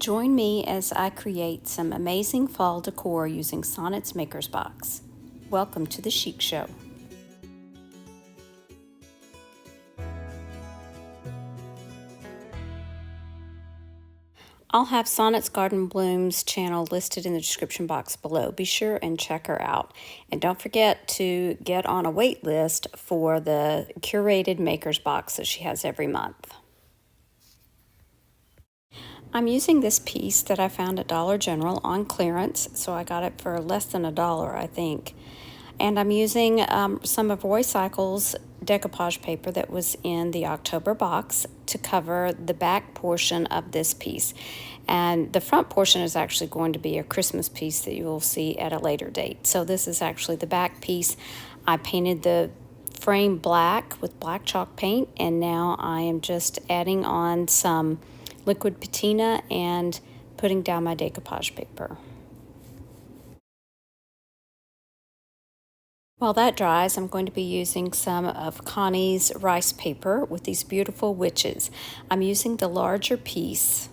Join me as I create some amazing fall decor using Sonnet's Makers Box. Welcome to the Chic Show. I'll have Sonnet's Garden Blooms channel listed in the description box below. Be sure and check her out. And don't forget to get on a wait list for the curated Makers Box that she has every month. I'm using this piece that I found at Dollar General on clearance, so I got it for less than $1, I think. And I'm using some of Roycycle's decoupage paper that was in the October box to cover the back portion of this piece. And the front portion is actually going to be a Christmas piece that you will see at a later date. So this is actually the back piece. I painted the frame black with black chalk paint, and now I am just adding on some liquid patina and putting down my decoupage paper. While that dries, I'm going to be using some of Connie's rice paper with these beautiful witches. I'm using the larger piece.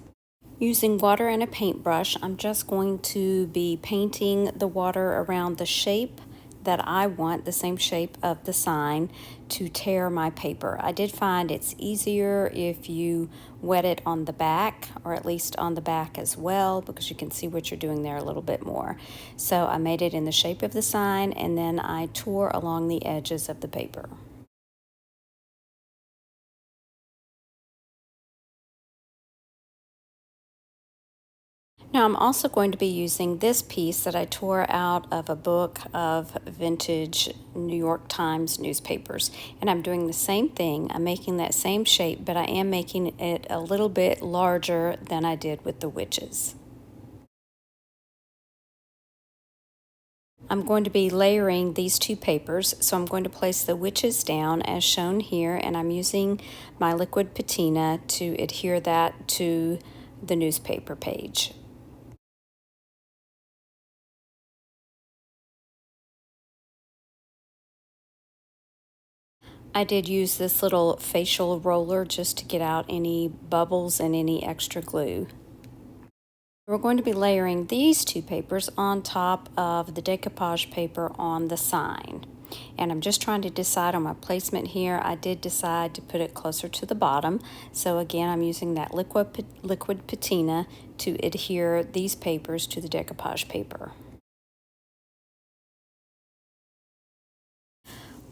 Using water and a paintbrush, I'm just going to be painting the water around the shape that I want, the same shape of the sign, to tear my paper. I did find it's easier if you wet it on the back, or at least on the back as well, because you can see what you're doing there a little bit more. So I made it in the shape of the sign, and then I tore along the edges of the paper. Now I'm also going to be using this piece that I tore out of a book of vintage New York Times newspapers. And I'm doing the same thing. I'm making that same shape, but I am making it a little bit larger than I did with the witches. I'm going to be layering these two papers, so I'm going to place the witches down as shown here, and I'm using my liquid patina to adhere that to the newspaper page. I did use this little facial roller just to get out any bubbles and any extra glue. We're going to be layering these two papers on top of the decoupage paper on the sign. And I'm just trying to decide on my placement here. I did decide to put it closer to the bottom. So again, I'm using that liquid patina to adhere these papers to the decoupage paper.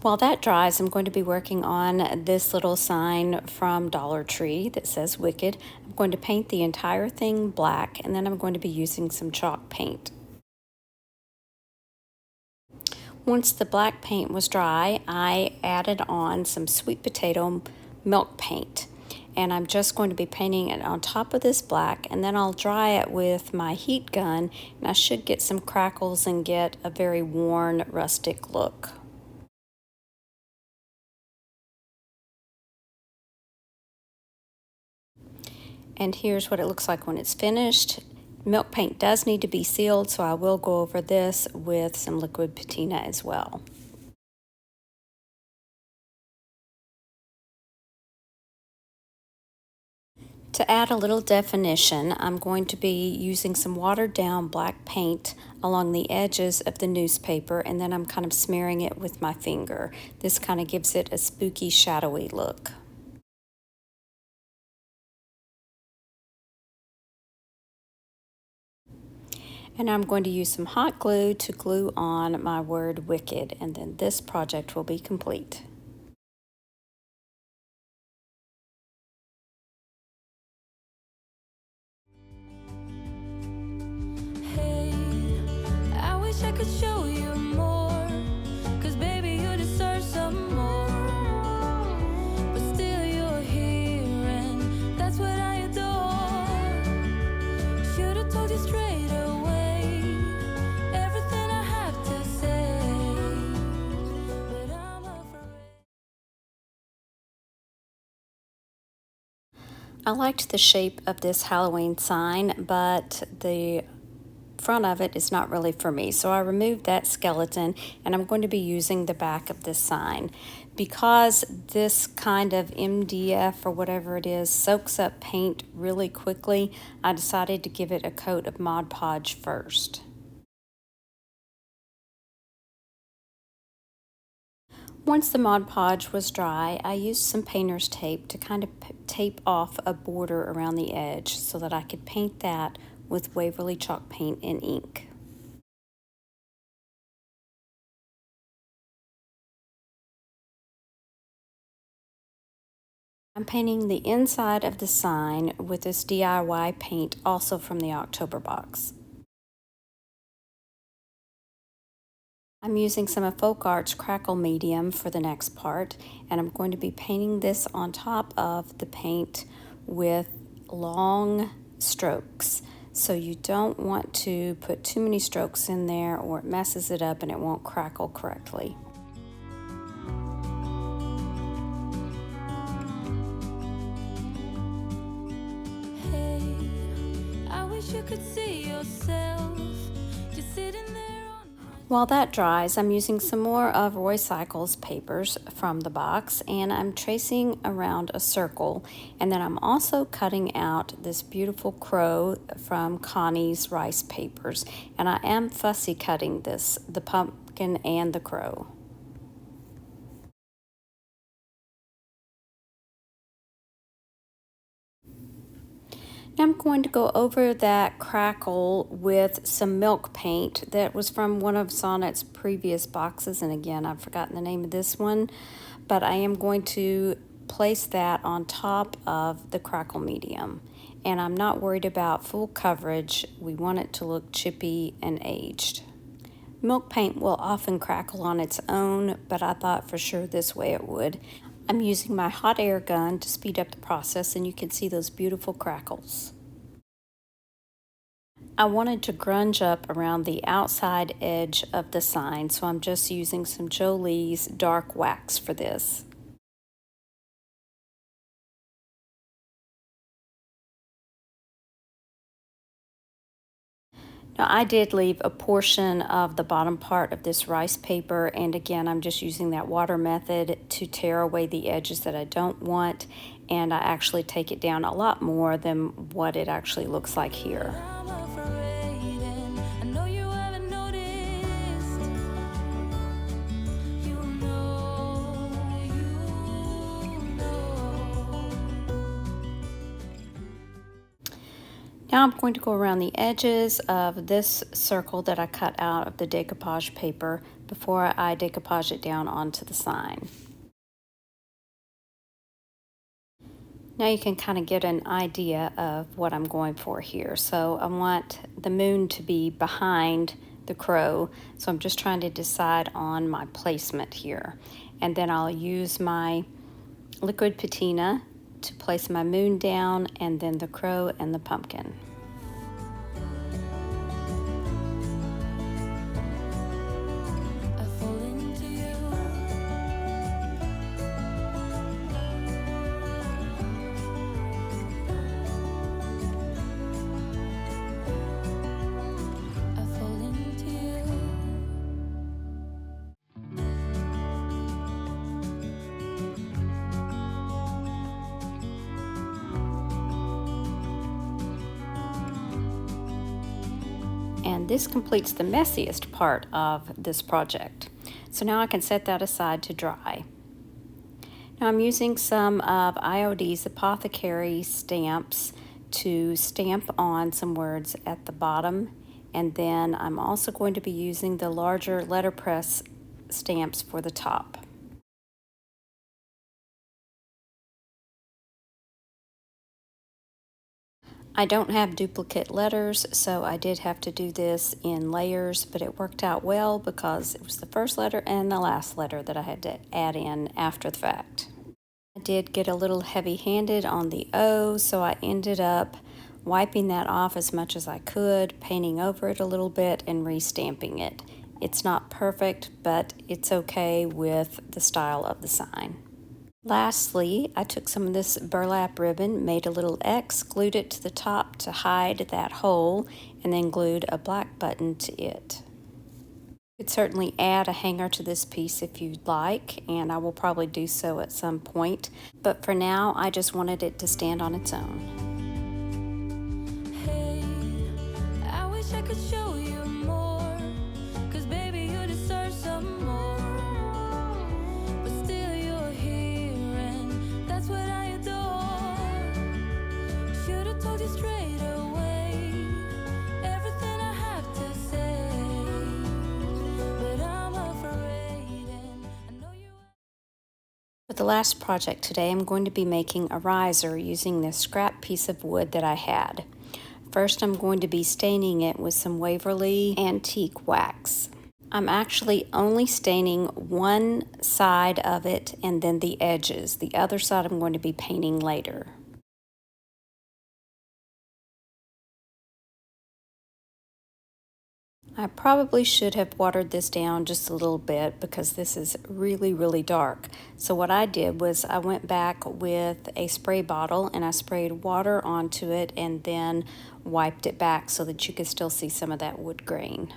While that dries, I'm going to be working on this little sign from Dollar Tree that says Wicked. I'm going to paint the entire thing black, and then I'm going to be using some chalk paint. Once the black paint was dry, I added on some sweet potato milk paint. And I'm just going to be painting it on top of this black, and then I'll dry it with my heat gun, and I should get some crackles and get a very worn, rustic look. And here's what it looks like when it's finished. Milk paint does need to be sealed, so I will go over this with some liquid patina as well. To add a little definition, I'm going to be using some watered down black paint along the edges of the newspaper, and then I'm kind of smearing it with my finger. This kind of gives it a spooky, shadowy look. And I'm going to use some hot glue to glue on my word Wicked, and then this project will be complete. Hey, I wish I could show you more, 'cause baby you deserve some more. But still you're here, and that's what I adore. Should've told you straight away everything I have to say, but I'm afraid. I liked the shape of this Halloween sign, but the front of it is not really for me. So I removed that skeleton, and I'm going to be using the back of this sign. Because this kind of MDF or whatever it is soaks up paint really quickly, I decided to give it a coat of Mod Podge first. Once the Mod Podge was dry, I used some painter's tape to kind of tape off a border around the edge so that I could paint that with Waverly chalk paint and ink. I'm painting the inside of the sign with this DIY paint, also from the October box. I'm using some of Folk Art's Crackle Medium for the next part, and I'm going to be painting this on top of the paint with long strokes. So you don't want to put too many strokes in there or it messes it up and it won't crackle correctly. You could see yourself just sitting there on. While that dries, I'm using some more of Roycycle's papers from the box, and I'm tracing around a circle, and then I'm also cutting out this beautiful crow from Connie's Rice Papers, and I am fussy cutting this, the pumpkin and the crow. Now I'm going to go over that crackle with some milk paint that was from one of Sonnet's previous boxes, and again, I've forgotten the name of this one, but I am going to place that on top of the crackle medium. And I'm not worried about full coverage. We want it to look chippy and aged. Milk paint will often crackle on its own, but I thought for sure this way it would. I'm using my hot air gun to speed up the process, and you can see those beautiful crackles. I wanted to grunge up around the outside edge of the sign, so I'm just using some Jolie's dark wax for this. Now I did leave a portion of the bottom part of this rice paper, and again I'm just using that water method to tear away the edges that I don't want, and I actually take it down a lot more than what it actually looks like here. I'm afraid, and I know you haven't noticed. You know. Now I'm going to go around the edges of this circle that I cut out of the decoupage paper before I decoupage it down onto the sign. Now you can kind of get an idea of what I'm going for here. So I want the moon to be behind the crow, so I'm just trying to decide on my placement here. And then I'll use my liquid patina to place my moon down, and then the crow and the pumpkin. I fall into you. I fall into you. And this completes the messiest part of this project. So now I can set that aside to dry. Now I'm using some of IOD's Apothecary stamps to stamp on some words at the bottom, and then I'm also going to be using the larger letterpress stamps for the top. I don't have duplicate letters, so I did have to do this in layers, but it worked out well because it was the first letter and the last letter that I had to add in after the fact. I did get a little heavy-handed on the O, so I ended up wiping that off as much as I could, painting over it a little bit, and restamping it. It's not perfect, but it's okay with the style of the sign. Lastly, I took some of this burlap ribbon, made a little X, glued it to the top to hide that hole, and then glued a black button to it. You could certainly add a hanger to this piece if you'd like, and I will probably do so at some point, but for now I just wanted it to stand on its own. Hey, I wish I could show you more, 'cause baby you deserve some more, but still you're here and that's what I adore. Should've told you straight away everything I have to say, but I'm afraid and I know you. For the last project today, I'm going to be making a riser using this scrap piece of wood that I had. First, I'm going to be staining it with some Waverly Antique Wax. I'm actually only staining one side of it and then the edges. The other side I'm going to be painting later. I probably should have watered this down just a little bit because this is really, really dark. So what I did was I went back with a spray bottle and I sprayed water onto it and then wiped it back so that you could still see some of that wood grain.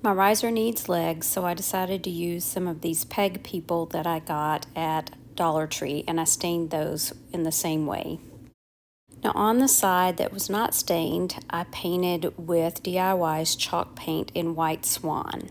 My riser needs legs, so I decided to use some of these peg people that I got at Dollar Tree, and I stained those in the same way. Now on the side that was not stained, I painted with DIY's chalk paint in White Swan.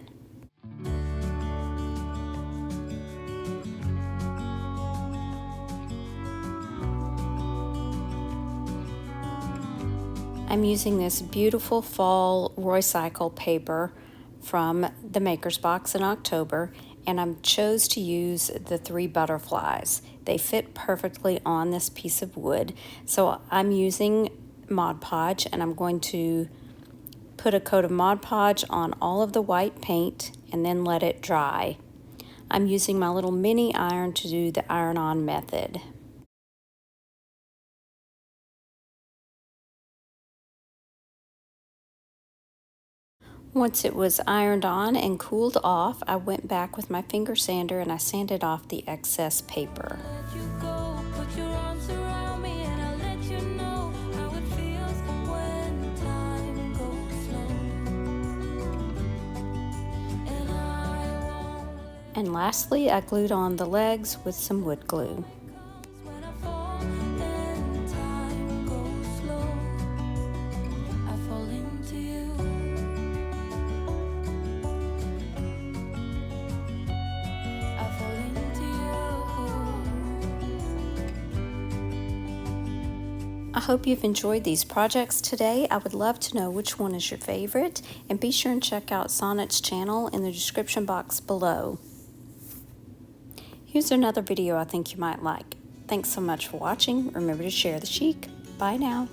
I'm using this beautiful fall Roycycle paper from the Makers Box in October, and I chose to use the 3 butterflies. They fit perfectly on this piece of wood. So I'm using Mod Podge, and I'm going to put a coat of Mod Podge on all of the white paint and then let it dry. I'm using my little mini iron to do the iron-on method. Once it was ironed on and cooled off, I went back with my finger sander and I sanded off the excess paper. Let you go, put your arms around me and I'll let you know how it feels when time goes slow. And I won't And lastly, I glued on the legs with some wood glue. when I fall and time goes slow. I fall into you. I fall into you. I hope you've enjoyed these projects today. I would love to know which one is your favorite, and be sure and check out Sonnet's channel in the description box below. Here's another video I think you might like. Thanks so much for watching. Remember to share the chic. Bye now.